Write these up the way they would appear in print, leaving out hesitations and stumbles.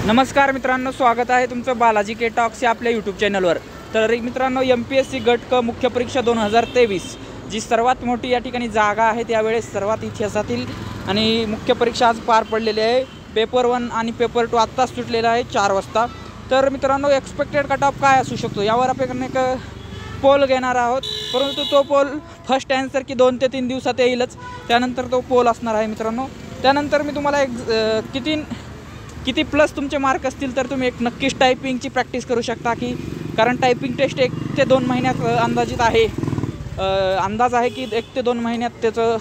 नमस्कार मित्रांनो, स्वागत आहे तुमचं बालाजी के टॉक्स या आपल्या यूट्यूब चॅनलवर। तर MPSC M P S C गट क मुख्य परीक्षा 2023 जी सर्वात मोठी या ठिकाणी जागा आहे, त्यावेळेस सर्वात इतिहासातील आणि मुख्य परीक्षा आज पार पडलेली आहे। पेपर 1 आणि पेपर 2 आत्ताच सुटलेला आहे 4 वाजता। तर मित्रांनो, एक्सपेक्टेड कट ऑफ काय असू शकतो यावर आपण एक पोल घेणार आहोत, परंतु तो पोल फर्स्ट आन्सर की 2 ते 3 दिवसात येईलच, त्यानंतर तो पोल असणार आहे मित्रांनो। त्यानंतर मी तुम्हाला एक किती प्लस तुमचे मार्क असतील तर तुम्ही एक नक्कीच टायपिंगची प्रॅक्टिस करू शकता की, कारण टायपिंग टेस्ट 1 ते 2 महिन्यात अंदाजित आहे, अंदाज आहे की 1 ते 2 महिन्यात त्याचं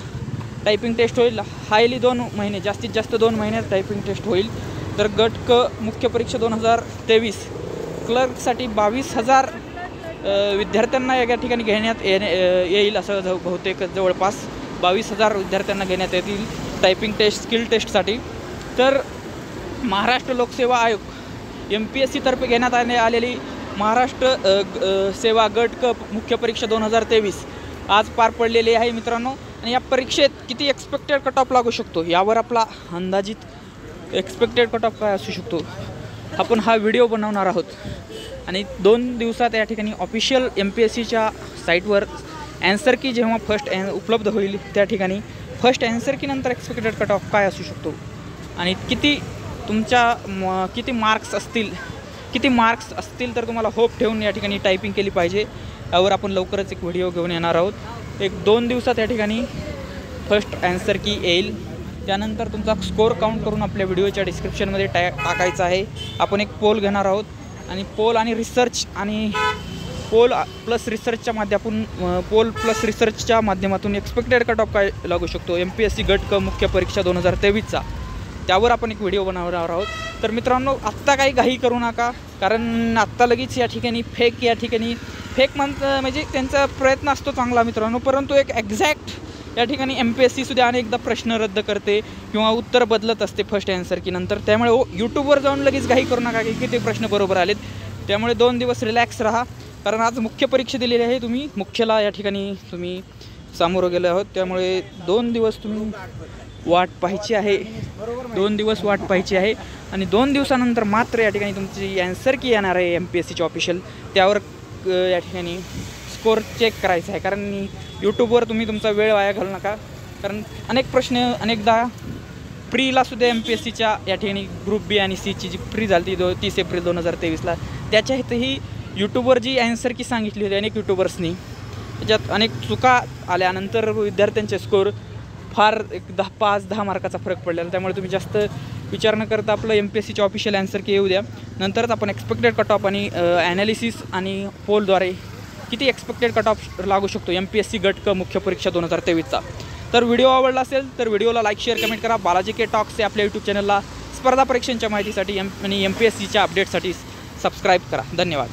टायपिंग टेस्ट होईल। हायली 2 महिने, जास्तीत जास्त 2 महिन्यात टायपिंग टेस्ट होईल। तर गट क मुख्य परीक्षा 2023 क्लर्कसाठी 22,000 विद्यार्थ्यांना या ठिकाणी घेण्यात येईल, असं बहुतेक जवळपास 22,000 विद्यार्थ्यांना घेण्यात येतील टायपिंग टेस्ट स्किल टेस्टसाठी। तर महाराष्ट्र लोकसेवा आयोग MPSC तर्फे घेण्यात आलेली महाराष्ट्र सेवा गट क मुख्य परीक्षा 2023 आज पार पडलेली आहे मित्रांनो। आणि या परीक्षेत किती एक्सपेक्टेड कट ऑफ लागू शकतो यावर आपला अंदाजित एक्सपेक्टेड कट ऑफ काय असू शकतो आपण हा व्हिडिओ बनवणार आहोत। आणि 2 दिवसात या ठिकाणी ऑफिशियल MPSCच्या साईटवर ॲन्सर की जेव्हा फर्स्ट उपलब्ध होईल, त्या ठिकाणी फर्स्ट ॲन्सर की नंतर एक्सपेक्टेड कट ऑफ काय असू शकतो आणि किती मार्क्स असतील तर तुम्हाला होप ठेवून या ठिकाणी टायपिंग केली पाहिजे, यावर आपण लवकरच एक व्हिडिओ घेऊन येणार आहोत। 1-2 दिवसात या ठिकाणी फर्स्ट ॲन्सर की येईल, त्यानंतर तुमचा स्कोअर काउंट करून आपल्या व्हिडिओच्या डिस्क्रिप्शनमध्ये टाकायचा आहे। आपण एक पोल घेणार आहोत आणि पोल प्लस रिसर्चच्या माध्यमातून एक्सपेक्टेड कट ऑफ काय लागू शकतो MPSC गट क मुख्य परीक्षा 2023चा, त्यावर आपण एक व्हिडिओ बनवणार आहोत। तर मित्रांनो, आत्ता काही घाई करू नका, कारण आत्ता लगेच या ठिकाणी फेक म्हणजे त्यांचा प्रयत्न असतो चांगला मित्रांनो, परंतु एक एक्झॅक्ट या ठिकाणी MPSC सुद्धा अनेकदा प्रश्न रद्द करते किंवा उत्तर बदलत असते फर्स्ट ॲन्सर की नंतर, त्यामुळे यूट्यूबवर जाऊन लगेच घाई करू नका की किती प्रश्न बरोबर आलेत। त्यामुळे 2 दिवस रिलॅक्स राहा, कारण आज मुख्य परीक्षा दिलेली आहे, तुम्ही मुख्यला या ठिकाणी सामोरं गेले आहोत, त्यामुळे 2 दिवस तुम्ही वाट पाहायची आहे, 2 दिवस वाट पाहायची आहे। आणि 2 दिवसानंतर मात्र या ठिकाणी तुमची ॲन्सर की येणार आहे MPSCची ऑफिशियल, त्यावर या ठिकाणी स्कोअर चेक करायचा आहे। कारण यूट्यूबवर तुम्ही तुमचा वेळ वाया घालू नका, कारण अनेक प्रश्न अनेकदा प्रीलासुद्धा MPSCच्या या ठिकाणी ग्रुप B आणि C ची जी प्री झाली ती 30 एप्रिल 2023ला, त्याच्यातही यूट्यूबवर जी ॲन्सर की सांगितली होती अनेक यूट्यूबर्सनी, त्याच्यात अनेक चुका आल्यानंतर विद्यार्थ्यांचे स्कोअर फार 5-10 मार्काचा फरक पडलेला, त्यामुळे तुम्ही जास्त विचार न करता आपलं MPSCच्या ऑफिशियल ॲन्सर की येऊ द्या, नंतरच आपण एक्सपेक्टेड कट ऑफ आणि ॲनालिसिस आणि पोलद्वारे किती एक्सपेक्टेड कट ऑफ लागू शकतो MPSC गट क मुख्य परीक्षा 2023चा। तर व्हिडिओ आवडला असेल तर व्हिडिओला लाईक, शेअर, कमेंट करा। बालाजी के टॉक्स या आपल्या यूट्यूब चॅनलला स्पर्धा परीक्षांच्या माहितीसाठी आणि MPSCच्या अपडेटसाठी सबस्क्राईब करा। धन्यवाद।